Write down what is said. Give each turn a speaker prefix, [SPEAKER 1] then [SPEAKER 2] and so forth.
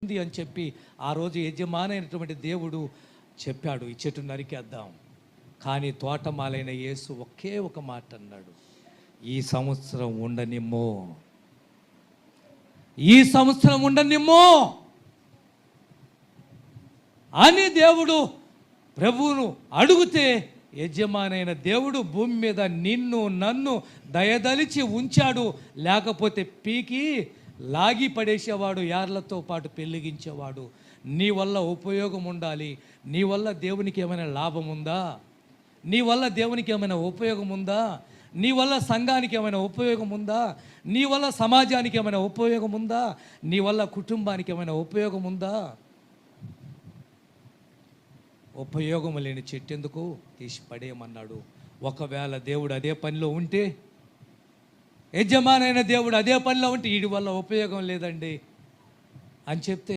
[SPEAKER 1] ఉంది అని చెప్పి ఆ రోజు యజమానైనటువంటి దేవుడు చెప్పాడు, ఈ చెట్టు నరికేద్దాం. కానీ తోటమాలైన యేసు ఒకే ఒక మాట అన్నాడు, ఈ సంవత్సరం ఉండనిమ్మో, ఈ సంవత్సరం ఉండనిమ్మో అని దేవుడు ప్రభువును అడిగితే యజమానైన దేవుడు భూమి మీద నిన్ను నన్ను దయదలిచి ఉంచాడు. లేకపోతే పీకి లాగి పడేసేవాడు, యార్లతో పాటు పెళ్ళగించేవాడు. నీ వల్ల ఉపయోగం ఉండాలి, నీ వల్ల దేవునికి ఏమైనా లాభం ఉందా, నీ వల్ల దేవునికి ఏమైనా ఉపయోగం ఉందా, నీ వల్ల సంఘానికి ఏమైనా ఉపయోగం ఉందా, నీ వల్ల సమాజానికి ఏమైనా ఉపయోగం ఉందా, నీ వల్ల కుటుంబానికి ఏమైనా ఉపయోగం ఉందా? ఉపయోగం లేని చెట్టు ఎందుకు తీసి పడేయమన్నాడు. ఒకవేళ దేవుడు అదే పనిలో ఉంటే, యజమానైన దేవుడు అదే పనిలో ఉంటే వీడి వల్ల ఉపయోగం లేదండి అని చెప్తే